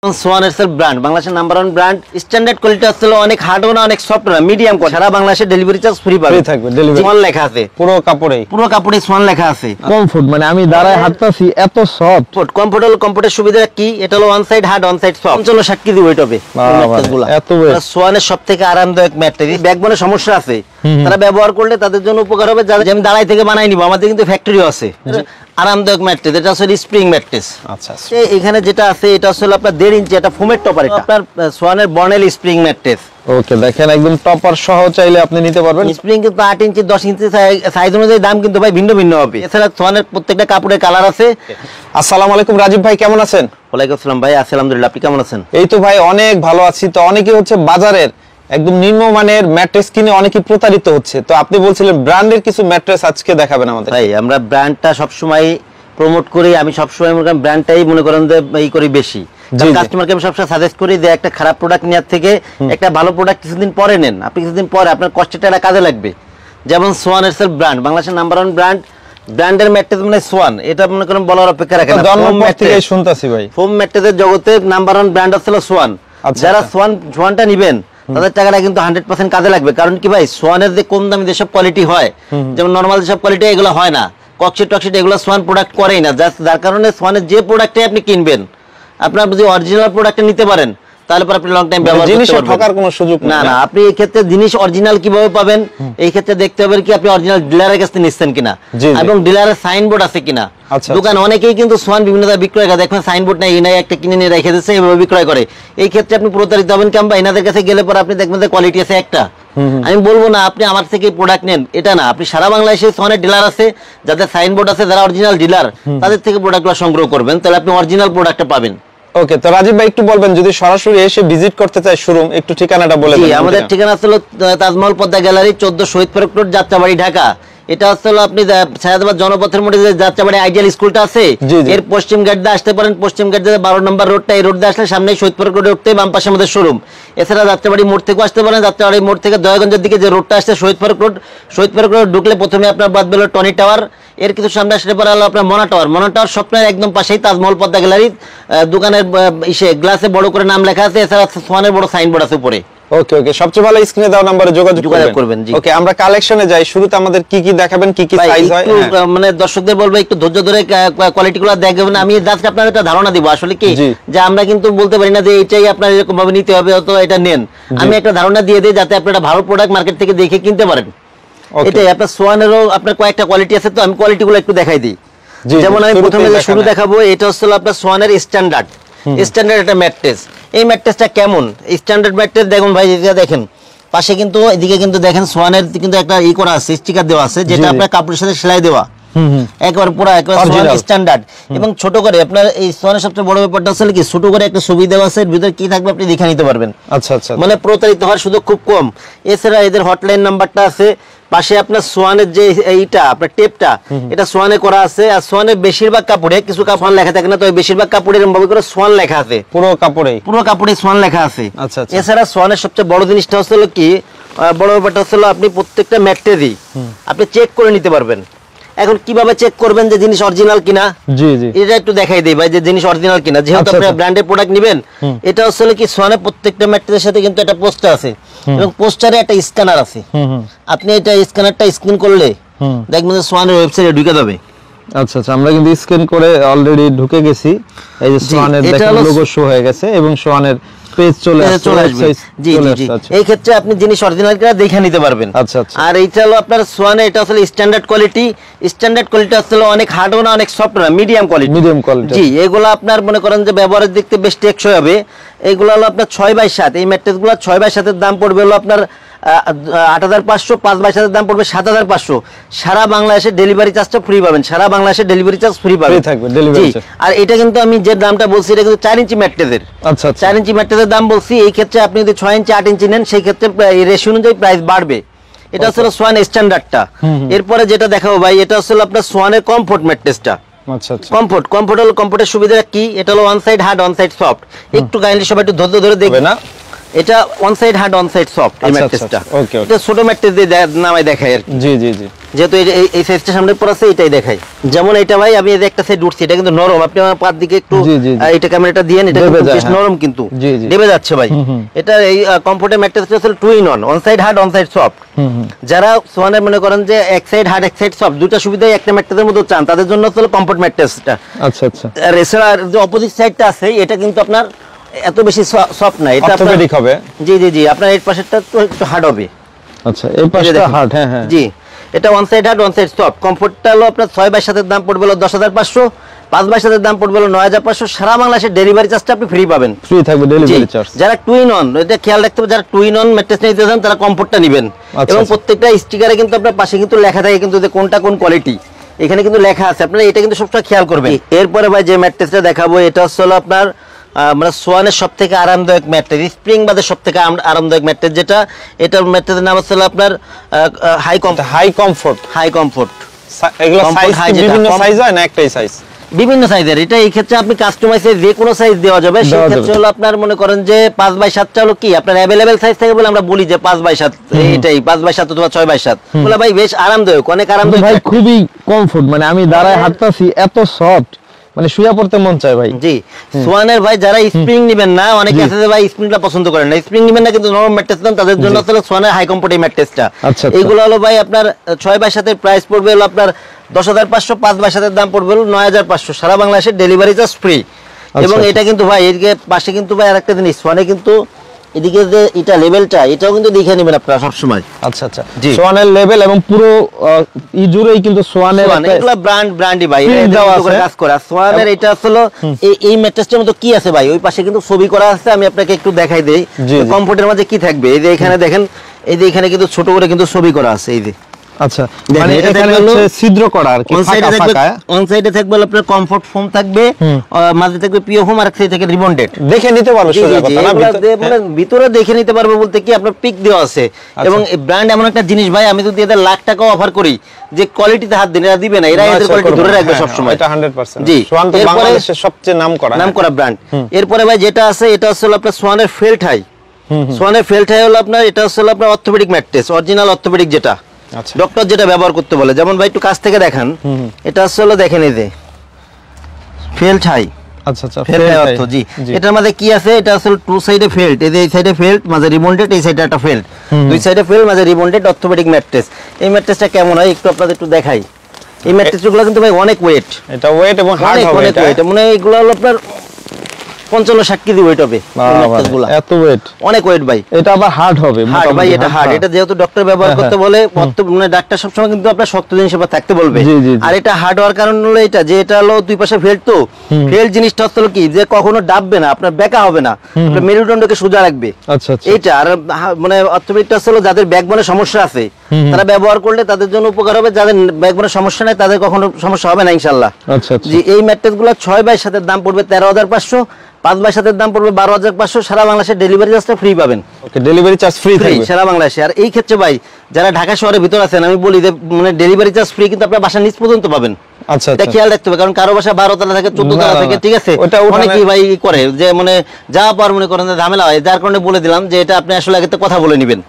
সোয়ানের sell brand বাংলাদেশের number 1 brand standard quality আসলে অনেক হার্ডও না অনেক সফট না মিডিয়াম কোয়ালিটি সারা বাংলাদেশে ডেলিভারি চার্জ ফ্রি পাবে থাকবে ডেলিভারি সোয়ান লেখা আছে পুরো কাপড়ে সোয়ান লেখা আছে কমফোর্ট মানে আমি দাঁড়ায় হাঁটতাছি এত সফট কমফোর্টের সুবিধা কি এটা হলো one side hard one side soft 60 KG weight হবে এত ওয়েট সোয়ানের সবথেকে আরামদায়ক ম্যাট্রেস ব্যাকবোনের সমস্যা আছে তারা ব্যবহার করলে তাদের জন্য উপকার হবে যারা আমি দাঁড়াই থেকে বানাই নিব আমাদের কিন্তু ফ্যাক্টরিও আছে আরামদায়ক ম্যাট্রেস এটা আসলে স্প্রিং ম্যাট্রেস আচ্ছা এখানে যেটা আছে এটা আসলে আপনার 1.5 ইঞ্চি এটা ফোমের টপার এটা আপনার সোয়ানের বর্নেল স্প্রিং ম্যাট্রেস ওকে দেখেন একদম টপার সহ চাইলে আপনি নিতে পারবেন স্প্রিং কিন্তু 8 ইঞ্চি 10 ইঞ্চি সাইজ অনুযায়ী দাম কিন্তু ভাই ভিন্ন ভিন্ন হবে এছাড়া সোয়ানের প্রত্যেকটা কাপড়ের কালার আছে আসসালামু আলাইকুম রাজীব ভাই কেমন আছেন ওয়ালাইকুম আসসালাম ভাই আলহামদুলিল্লাহ আপনি কেমন আছেন এই তো ভাই অনেক ভালো আছি তো অনেকেই হচ্ছে বাজারের একদম নিম্নমানের ম্যাট্রেস কিনে অনেকেই প্রতারিত হচ্ছে তো আপনি বলছিলেন ব্র্যান্ডের কিছু ম্যাট্রেস আজকে দেখাবেন আমাদের ভাই আমরা ব্র্যান্ডটা সব সময় প্রমোট করি আমি সব সময় মনে করেন ব্র্যান্ডটাই মনে করেন যে এই করি বেশি কাস্টমারকে আমি সবসময় সাজেস্ট করি যে একটা খারাপ প্রোডাক্ট নেওয়ার থেকে একটা ভালো প্রোডাক্ট কিছুদিন পরে নেন আপনি কিছুদিন পরে আপনার কষ্টের টাকা কাজে লাগবে যেমন সোয়ানের সেল ব্র্যান্ড বাংলাদেশের নাম্বার 1 ব্র্যান্ডের ম্যাট্রেস মানে সোয়ান এটা মনে করেন বলার অপেক্ষা রাখে না জন্ম থেকে শুনতাছি ভাই ফোম ম্যাট্রেসের জগতে নাম্বার 1 ব্র্যান্ড হচ্ছে সোয়ান যারা সোয়ানটা নেবেন তাদের টাকাটা কিন্তু 100% কাজে লাগবে কারণ কি ভাই সোয়ানের যে কম দামি যেসব কোয়ালিটি হয় যেমন নরমাল যেসব কোয়ালিটি এগুলো হয় না কক্সিট এগুলো সোয়ান প্রোডাক্ট করেই না যার কারণে সোয়ানের যে প্রোডাক্টটাই আপনি কিনবেন আপনার যদি অরিজিনাল প্রোডাক্টটা নিতে পারেন তাহলে পর আপনি লং টাইম ব্যবহার করতে পারবেন ঠকার কোনো সুযোগ না আপনি এই ক্ষেত্রে জিনিস অরিজিনাল কিভাবে পাবেন এই ক্ষেত্রে দেখতে হবে কি আপনি অরিজিনাল ডিলারের কাছে নিচ্ছেন কিনা এবং ডিলারের সাইনবোর্ড আছে কিনা দোকান অনেকেই কিন্তু সোয়ান বিভিন্ন জায়গায় বিক্রয় করে দেখবেন সাইনবোর্ড নাই এই নাই একটা কিনে নিয়ে রেখে দিচ্ছে এভাবে বিক্রয় করে এই ক্ষেত্রে আপনি প্রতারিত হবেন কিংবা এনাদের কাছে গেলে পর আপনি দেখবেন যে কোয়ালিটি আছে একটা আমি বলবো না আপনি আমার থেকে প্রোডাক্ট নেন এটা না আপনি সারা বাংলাদেশে সোয়ানের ডিলার আছে যাদের সাইনবোর্ড আছে যারা অরিজিনাল ডিলার তাদের থেকে প্রোডাক্টগুলো সংগ্রহ করবেন তাহলে আপনি অরিজিনাল প্রোডাক্টটা পাবেন ওকে তো রাজীব ভাই একটু বলবেন যদি সরাসরি এসে ভিজিট করতে চাই শোরুম একটু ঠিকানাটা বলে দেন আমাদের ঠিকানা হলো তাজমহল পদ্মা গ্যালারি 14 শহীদ ফারুক রোড যাত্রাবাড়ি ঢাকা এটা হলো আপনি সায়দাবাদ জনপথের মধ্যে যে যাত্রাবাড়ি আইডিয়াল স্কুলটা আছে এর পশ্চিম গেট দিয়ে আসতে পারেন পশ্চিম গেট দিয়ে 12 নম্বর রোডটা এই রোড দিয়ে আসলে সামনে শহীদ ফারুক রোডে উঠতে বাম পাশে আমাদের শোরুম এছাড়া যাত্রাবাড়ি মোড় থেকে আসতে পারেন যাত্রাবাড়ি মোড় থেকে দয়াগঞ্জের দিকে যে রোডটা আসছে শহীদ ফারুক রোড ঢুকলে প্রথমে আপনার বাদ বেলো টনি টাওয়ার এর কিছু সামনে আসলে পরে হলো আপনার মনা টাওয়ার স্বপ্নের একদম পাশেই তাজমহল পদ্মা গ্যালারি দোকানের গ্লাসে বড় করে নাম লেখা আছে এছাড়া সোয়ানের বড় সাইনবোর্ড আছে উপরে ওকে সবচেয়ে ভালো স্ক্রিনে দাও নম্বরে যোগাযোগ করবেন জি ওকে আমরা কালেকশনে যাই শুরুতে আমাদের কি দেখাবেন কি সাইজ হয় মানে দর্শকদের বলবো একটু ধৈর্য ধরে কোয়ালিটিগুলো দেখবেন আমি জাস্ট আপনাদের একটা ধারণা দিব আসলে কি যে আমরা কিন্তু বলতে পারি না যে এইটাই আপনার এরকম ভাবে নিতে হবে অথবা এটা নেন আমি একটা ধারণা দিয়ে দেই যাতে আপনারা ভালো প্রোডাক্ট মার্কেট থেকে দেখে কিনতে পারেন এটাই আপনার সোয়ানেরও আপনার কয়েকটা কোয়ালিটি আছে তো আমি কোয়ালিটিগুলো একটু দেখাই দিই যেমন আমি প্রথমে যে শুরু দেখাবো এটা হচ্ছে আপনার সোয়ানের স্ট্যান্ডার্ড একটা ম্যাট্রেস এই ম্যাট্রেসটা কেমন স্ট্যান্ডার্ড ম্যাট্রেস দেখুন ভাই যেটা দেখেন পাশে কিন্তু এদিকে কিন্তু দেখেন সোয়ানের কিন্তু একটা করা আছে স্টিকার দেওয়া আছে যেটা আপনার কাপড়ের সাথে সেলাই দেওয়া একবার পুরো স্ট্যান্ডার্ড এবং ছোট করে আপনার এই সোয়ানের সবচেয়ে বড় ব্যাপারটা হচ্ছে কি ছোট করে একটা ছবি দেওয়া আছে ভিতরে কি থাকবে আপনি দেখে নিতে পারবেন আচ্ছা মানে প্রতারিত হওয়ার সুযোগ খুব কম এছাড়া এদের হটলাইন নাম্বারটা আছে পাশে আপনার সোয়ানের যে এইটা আপনার টেপটা এটা সোয়ানে করা আছে আর সোয়ানের বেশিরভাগ কাপড়ে কিছু কাপড় লেখা থাকে না তো বেশিরভাগ কাপড়ের ভাবে করে সোয়ান লেখা আছে পুরো কাপড়ে সোয়ান লেখা আছে এছাড়া সোয়ানের সবচেয়ে বড় জিনিসটা হচ্ছে কি বড় ব্যাপারটা হচ্ছে আপনি প্রত্যেকটা ম্যাট্রেসই আপনি চেক করে নিতে পারবেন এখন কিভাবে চেক করবেন যে জিনিস অরিজিনাল কিনা এটা একটু দেখাই দেই ভাই যে জিনিস অরিজিনাল কিনা যেহেতু আপনি ব্র্যান্ডের প্রোডাক্ট নেবেন এটা হচ্ছে কি সোয়ানের প্রত্যেকটা ম্যাট্রেসের সাথে কিন্তু একটা পোস্টার আছে এবং পোস্টারে একটা স্ক্যানার আছে আপনি এটা স্ক্যানারটা স্ক্যান করলে দেখবেন যে সোয়ানের ওয়েবসাইটে ঢুকে যাবে আচ্ছা আমরা কিন্তু স্ক্যান করে অলরেডি ঢুকে গেছি এই যে সোয়ানের দেখেন লোগো শো হয়ে গেছে এবং সোয়ানের পেজ চলে আসবে জি এই ক্ষেত্রে আপনি জিনিস অরিজিনাল কিনা দেখে নিতে পারবেন আর এইটা হলো আপনার সোয়ানে এটা আসলে স্ট্যান্ডার্ড কোয়ালিটি আসলে অনেক হার্ডও না অনেক সফট না মিডিয়াম কোয়ালিটি জি এগুলো আপনার মনে করেন যে ব্যবহারের দিক থেকে বেশ টেকসই হবে এগুলো হলো আপনার 6x7 এই ম্যাট্রেসগুলো 6x7 এর দাম পড়বে হলো আপনার 8500 5x7 এর দাম পড়বে 7500 সারা বাংলাদেশে ডেলিভারি চার্জটা ফ্রি পাবেন আর এটা কিন্তু আমি যে দামটা বলছি এটা কিন্তু 4 ইঞ্চি ম্যাট্রেসের 4 ইঞ্চি ম্যাট্রেসের দাম বলছি এই ক্ষেত্রে আপনি যদি 6 ইঞ্চি 8 ইঞ্চি নেন সেই ক্ষেত্রে রেশিও অনুযায়ী প্রাইস বাড়বে এটা হচ্ছে সোয়ান স্ট্যান্ডার্ডটা এরপরে যেটা দেখাবো ভাই এটা হচ্ছে আপনার সোয়ানের কমফোর্ট ম্যাট্রেসটা কমফোর্টের সুবিধা কি এটা হলো one side hard one side soft একটু কাইন্ডলি সবাই একটু ধৈর্য ধরে দেখবে না এটা one side hard one side soft এই ম্যাট্রেসটা। ওকে এটা ছোট ম্যাট্রেস দিয়ে নামায় দেখায় আর কি। জি জি জি, যেহেতু এই সাইজটা সামনে পড়ে আছে এটাই দেখাই। যেমন এটা ভাই আমি এই যে একটা সাইড উঠছি, এটা কিন্তু নরম, আপনি আমার পার দিকে একটু এটা ক্যামেরাটা দিয়েন, এটা বেশ নরম কিন্তু দেবে যাচ্ছে ভাই। এটা এই কমফোর্টের ম্যাট্রেসটা হচ্ছে 2 in 1, one side hard one side soft. যারা সোয়ানের মনে করেন যে এক সাইড হার্ড এক সাইড সফট দুটো সুবিধাই একটা ম্যাট্রেসের মধ্যে চান, তাদের জন্য হচ্ছে কমফোর্ট ম্যাট্রেসটা। আচ্ছা আচ্ছা। আর এছাড়া যে অপোজিট সাইডটা আছে এটা কিন্তু আপনার এত বেশি সফট না, এটা অর্থোপেডিক হবে। জি জি জি, আপনার এই পাশেরটা তো একটু হার্ড হবে। আচ্ছা, এই পাশটা হার্ড। হ্যাঁ হ্যাঁ জি, এটা one side hard one side soft. কমফোর্টটা হলো আপনার 6x7 এর দাম পড়বে হলো 10,500, 5x7 এর দাম পড়বে হলো 9,500। সারা বাংলাদেশের ডেলিভারি চার্জটা আপনি ফ্রি পাবেন, ফ্রি থাকবে ডেলিভারি চার্জ। যারা 2 in 1 এটা খেয়াল রাখতে হবে, যারা 2 in 1 ম্যাট্রেস নিতে চান তারা কমফোর্টটা নেবেন। এবং প্রত্যেকটা স্টিকারে কিন্তু আপনার পাশে কিন্তু লেখা থাকে কিন্তু যে কোনটা কোন কোয়ালিটি, এখানে কিন্তু লেখা আছে, আপনারা এটা কিন্তু সবসময় খেয়াল করবেন। এরপরে ভাই যে ম্যাট্রেসটা দেখাবো এটা হলো আপনার মানে সোয়ানের সবথেকে আরামদায়ক ম্যাট্রেস, স্প্রিং বাদের সবথেকে আরামদায়ক ম্যাট্রেস যেটা, এটার ম্যাট্রেসের নাম হচ্ছে আপনার হাই কমফোর্ট। এগুলো সাইজ বিভিন্ন সাইজ হয় না একটাই সাইজ? বিভিন্ন সাইজের। এটা এই ক্ষেত্রে আপনি কাস্টমাইজে যে কোনো সাইজ দেওয়া যাবে। সেই ক্ষেত্রে হলো আপনার মনে করেন যে 5x7টা হলো কি আপনার अवेलेबल সাইজ থাকে বলে আমরা বলি যে 5x7, এটাই 5x7 অথবা 6x7 বলে ভাই বেশ আরামদায়ক, অনেক আরামদায়ক ভাই, খুবই কমফোর্ট। মানে আমি দাঁড়ায় হাঁটতাছি, এত সফট, মানে শুয়ে পড়তে মন চায় ভাই। জি, সোয়ানের ভাই যারা স্প্রিং নেবেন না, অনেকে আছে যে ভাই স্প্রিংটা পছন্দ করেন না, স্প্রিং নেবেন না কিন্তু নরম ম্যাট্রেস দেন, তাদের জন্য আসলে সোয়ানের হাই কমফোর্ট এই ম্যাট্রেসটা। এইগুলো হলো ভাই আপনার 6x7 এর প্রাইস পড়বে হলো আপনার 10,500, 5x7 এর দাম পড়বে হলো 9,500। সারা বাংলাদেশের ডেলিভারি চার্জ ফ্রি। এবং এটা কিন্তু ভাই এদিকে পাশে কিন্তু ভাই আরেকটা জিনিস, সোয়ানে কিন্তু এদিকে যে এটা লেভেলটা এটাও কিন্তু দেখে নেবেন আপনারা সব সময়। আচ্ছা আচ্ছা, সোয়ানের লেভেল এবং পুরো জুড়েই কিন্তু সোয়ানের এগুলা ব্র্যান্ডই ভাই, কাজ করা সোয়ানের। এটা আসলে এই ম্যাট্রেসটার মতো কি আছে ভাই, ওই পাশে কিন্তু ছবি করা আছে, আমি আপনাকে একটু দেখাই দেই কমফোর্টের মাঝে কি থাকবে। এই যে এখানে দেখেন, এই যে এখানে কিন্তু ছোট করে কিন্তু ছবি করা আছে এই যে। আচ্ছা, মানে এখানে হচ্ছে ছিদ্র করা আর কি, ফাঁকা ফাঁকা। ওয়ান সাইডে থাকবে আপনার কমফোর্ট ফোম থাকবে, মাঝে থাকবে পিও ফোম, আর এক সাইডে থাকে রিবন্ডেড। দেখে নিতে পারবে সোজা কথা না, মানে ভিতরে দেখে নিতে পারবে বলতে কি আপনার পিক দেওয়া আছে। এবং এই ব্র্যান্ড এমন একটা জিনিস ভাই, আমি যদি এদের লাখ টাকা অফার করি যে কোয়ালিটিতে হাত দিন, এরা দিবে না, এরা এদের কোয়ালিটি ধরে রাখবে সব সময়। এটা 100%। জি, সোয়ান তো বাংলাদেশের সবচেয়ে নামকরা ব্র্যান্ড। এরপরে ভাই যেটা আছে এটা হলো আপনার সোয়ানের ফেল্ট হাই। সোয়ানের ফেল্ট হাই হলো আপনার, এটা হলো আপনার অর্থোপেডিক ম্যাট্রেস, অরিজিনাল অর্থোপেডিক যেটা ডক্টর যেটা ব্যবহার করতে বলে। যেমন ভাই একটু কাছ থেকে দেখান, এটা হলো দেখেন এই যে ফেল্ট হাই। আচ্ছা আচ্ছা, ফেল্ট হাই অর্থ। জি, এটার মধ্যে কি আছে, এটা আসলে টু সাইডে ফেল্ট, এই যে এই সাইডে ফেল্ট মাঝে রিবন্ডেড, এই সাইডে একটা ফেল্ট, দুই সাইডে ফেল্ট মাঝে রিবন্ডেড অর্থোপেডিক ম্যাট্রেস। এই ম্যাট্রেসটা কেমন হয় একটু আপনাদের একটু দেখাই। এই ম্যাট্রেসগুলো কিন্তু ভাই অনেক ওয়েট, এটা ওয়েট এবং হার্ড হবে। অনেক ওয়েট, মানে এগুলো হলো আপনার 55-60 কেজি ওয়েট হবে। এত ওয়েট, অনেক ওয়েট ভাই। এটা আবার হার্ড হবে ভাই, এটা হার্ড। এটা যেহেতু ডক্টর ব্যবহার করতে বলে, মানে ডাক্তার সবসময় কিন্তু আপনার শক্ত জিনিস থাকতে বলবে। আর এটা হার্ড হওয়ার কারণ হলো এটা যে এটা হলো দুই পাশে ফেল্ট, তো ফেল্ট জিনিসটা হলো কি যে কখনো ডাববে না, আপনার বেঁকা হবে না, আপনার মেরুদণ্ডকে সোজা রাখবে। আচ্ছা আচ্ছা, এইটা আর মানে অর্থোপেডিকটা হলো যাদের ব্যাকবোনে সমস্যা আছে তারা ব্যবহার করলে তাদের জন্য উপকার হবে, যাদের ব্যাকবোনে সমস্যা নাই তাদের কখনো সমস্যা হবে না ইনশাআল্লাহ। আচ্ছা আচ্ছা, জি, এই ম্যাট্রেসগুলো 6x7 এর দাম পড়বে 13,500, 5x7 এর দাম পড়বে 12,500। সারা বাংলাদেশে ডেলিভারি চার্জটা ফ্রি পাবেন। ওকে, ডেলিভারি চার্জ ফ্রি থাকবে সারা বাংলাদেশে। আর এই ক্ষেত্রে ভাই যারা ঢাকা শহরের ভিতর আছেন, আমি বলি যে মানে ডেলিভারি চার্জ ফ্রি কিন্তু আপনার বাসার নিচ পর্যন্ত পাবেন। আচ্ছা, এটা খেয়াল রাখতে হবে, কারণ কারো বাসা 12 তলা থাকে, 14 তলা থাকে, ঠিক আছে, অনেকেই ভাই করে যে মানে যা পার মনে করেন ঝামেলা হয়, যার কারণে বলে দিলাম যে এটা আপনি আসলে আগে তো কথা বলে নেবেন।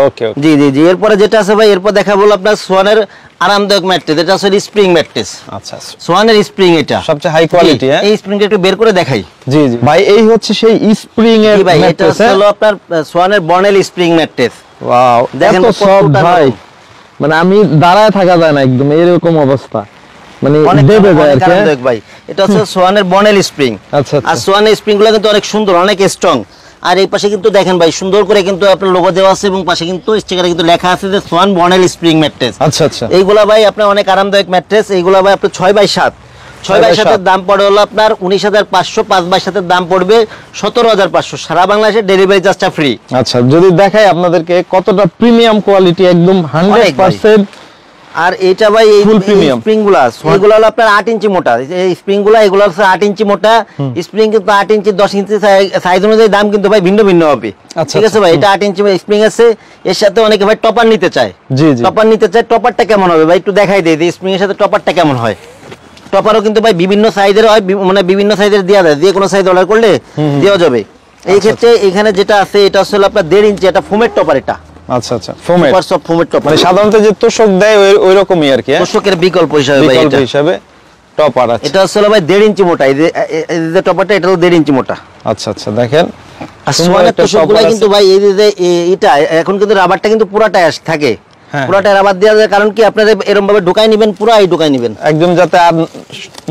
ওকে, জি জি জি। এরপরে যেটা আছে ভাই, এরপর দেখা বলো আপনার সোয়ানের আরামদায়ক ম্যাট্রেস, এটা আসলে স্প্রিং ম্যাট্রেস। আচ্ছা, সোয়ানের স্প্রিং, এটা সবচেয়ে হাই কোয়ালিটি। এই স্প্রিংটা একটু বের করে দেখাই। জি জি ভাই, এই হচ্ছে সেই স্প্রিং এর ম্যাট্রেস, এটা হলো আপনার সোয়ানের বর্নেল স্প্রিং ম্যাট্রেস। ওয়াও, দেখেন কত সফট ভাই, মানে আমি দাঁড়ায় থাকা যায় না, একদম এরকম অবস্থা, মানে দেবে যায় আর কি ভাই। এটা হচ্ছে সোয়ানের বর্নেল স্প্রিং। আচ্ছা, আর সোয়ানের স্প্রিংগুলো কিন্তু অনেক সুন্দর, অনেক স্ট্রং। আর এই পাশে কিন্তু দেখেন ভাই সুন্দর করে কিন্তু আপনার লোগো দেওয়া আছে, এবং পাশে কিন্তু স্টিকারে কিন্তু লেখা আছে যে সোয়ান বর্নেল স্প্রিং ম্যাট্রেস। আচ্ছা আচ্ছা, এইগুলা ভাই আপনার অনেক আরামদায়ক ম্যাট্রেস। এইগুলা ভাই আপনার 6x7, 6x7 এর দাম পড়ে হলো আপনার 19,500, 5x7 এর দাম পড়বে 17,500। সারা বাংলাদেশে ডেলিভারি চার্জটা ফ্রি। আচ্ছা, যদি দেখাই আপনাদেরকে কতটা প্রিমিয়াম কোয়ালিটি, একদম 100%। আর এটা ভাই এই স্প্রিংগুলো এগুলো হলো আপনার 8 ইঞ্চি মোটা, এই স্প্রিংগুলো এগুলো হচ্ছে 8 ইঞ্চি মোটা স্প্রিং, কিন্তু 8 ইঞ্চি 10 ইঞ্চি সাইজ অনুযায়ী দাম কিন্তু ভাই ভিন্ন ভিন্ন হবে। ঠিক আছে ভাই, এটা 8 ইঞ্চি স্প্রিং আছে, এর সাথে অনেকে ভাই টপার নিতে চায়। জি জি, টপার নিতে চায়, টপারটা কেমন হবে ভাই একটু দেখাই দেই, স্প্রিং এর সাথে টপারটা কেমন হয়। টপারও কিন্তু ভাই বিভিন্ন সাইজের হয়, মানে বিভিন্ন সাইজের দেওয়া যায়, যে কোনো সাইজ অর্ডার করলে দেওয়া যাবে। এই ক্ষেত্রে এখানে যেটা আছে এটা আসলে আপনার 1.5 ইঞ্চি এটা ফোমের টপার, এটা আচ্ছা আচ্ছা ফোমের সুপার সফট ফোমের টপার, মানে সাধারণত যে তোষক দেয় ওই রকমই আর কি, তোষকের বিকল্প হিসাবে ভাই বিকল্প এটা হিসাবে টপার আছে। এটা আসলে ভাই 1.5 ইঞ্চি মোটা, এই যে টপারটা এটা 1.5 ইঞ্চি মোটা। আচ্ছা আচ্ছা দেখেন আর সোয়ানের তোষকগুলো কিন্তু ভাই এই যে এটা এখন কিন্তু রাবারটা কিন্তু পুরাটাই থাকে, পুরাটাই রাবার দেওয়া যায়, কারণ কি আপনারা এরকম ভাবে ঢুকাই নেবেন, পুরাই ঢুকাই নেবেন একদম, যাতে আর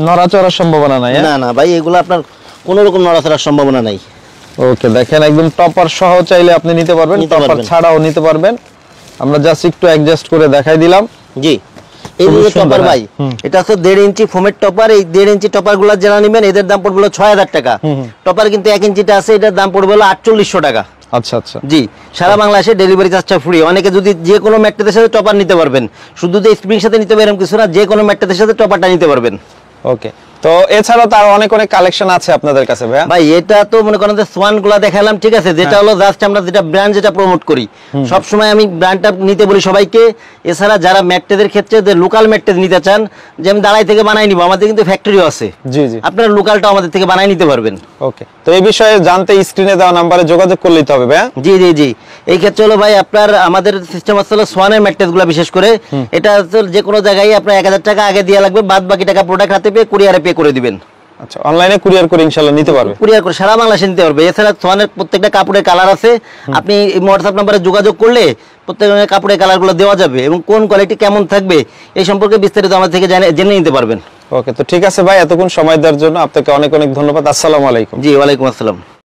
নড়াচড়ার সম্ভাবনা নাই। না না ভাই এগুলো আপনার কোনো রকম নড়াচড়ার সম্ভাবনা নাই। ওকে দেখেন একদম টপার সহ চাইলে আপনি নিতে পারবেন, টপার ছাড়াও নিতে পারবেন। আমরা জাস্ট একটু অ্যাডজাস্ট করে দেখাই দিলাম। জি এই যে টপার ভাই এটা হচ্ছে 1.5 ইঞ্চি ফোমের টপার, এই 1.5 ইঞ্চি টপার গুলো যারা নেবেন এদের দাম পড়বে 6000 টাকা। টপার কিন্তু 1 ইঞ্চিটা আছে, এটার দাম পড়বে 4800 টাকা। আচ্ছা আচ্ছা জি সারা বাংলাদেশে ডেলিভারি চার্জটা ফ্রি। অনেকে যদি যে কোনো ম্যাট্রেসের সাথে টপার নিতে পারবেন, শুধু যে স্প্রিং সাথে নিতে পারবেন কিছু না, যে কোনো ম্যাট্রেসের সাথে টপারটা নিতে পারবেন। ওকে, তো এছাড়াও তো আরো অনেক অনেক কালেকশন আছে আপনাদের কাছে ভাইয়া? ভাই এটা তো মনে করেন যে সোয়ান গুলা দেখালাম, ঠিক আছে, যেটা হলো জাস্ট আমরা যেটা ব্র্যান্ড যেটা প্রমোট করি, সব সময় আমি ব্র্যান্ডটা নিতে বলি সবাইকে। এছাড়া যারা ম্যাট্রেসের ক্ষেত্রে যে লোকাল ম্যাট্রেস নিতে চান, যে আমি দাঁড়াই থেকে বানাই নিব, আমাদের কিন্তু ফ্যাক্টরিও আছে, জি জি, আপনারা লোকালটাও আমাদের থেকে বানাই নিতে পারবেন। ওকে, তো এই বিষয়ে জানতে স্ক্রিনে দেওয়া নাম্বারে যোগাযোগ করলেই তো হবে ভাইয়া? জি জি জি, এই ক্ষেত্রে হলো ভাই আপনার আমাদের সিস্টেম হলো সোয়ানের ম্যাট্রেস গুলো বিশেষ করে এটা যে কোনো জায়গায় আপনার 1000 টাকা আগে দেওয়া লাগবে, বাদ বাকি টাকা প্রোডাক্ট হাতে পেয়ে কুরিয়ারে পে করে দিবেন। আচ্ছা, অনলাইনে কুরিয়ার করে ইনশাআল্লাহ নিতে পারবে? কুরিয়ার করে সারা বাংলাদেশে নিতে পারবে। এছাড়া সোয়ানের প্রত্যেকটা কাপড়ের কালার আছে, আপনি হোয়াটসঅ্যাপ নাম্বারে যোগাযোগ করলে প্রত্যেকটা কাপড়ের কালারগুলো দেওয়া যাবে এবং কোন কোয়ালিটি কেমন থাকবে এই সম্পর্কে বিস্তারিত আমাদের থেকে জেনে নিতে পারবেন। ওকে, তো ঠিক আছে ভাই, এতক্ষণ সময় দেওয়ার জন্য আপনাকে অনেক অনেক ধন্যবাদ। আসসালামু আলাইকুম। জি ওয়ালাইকুম আসসালাম।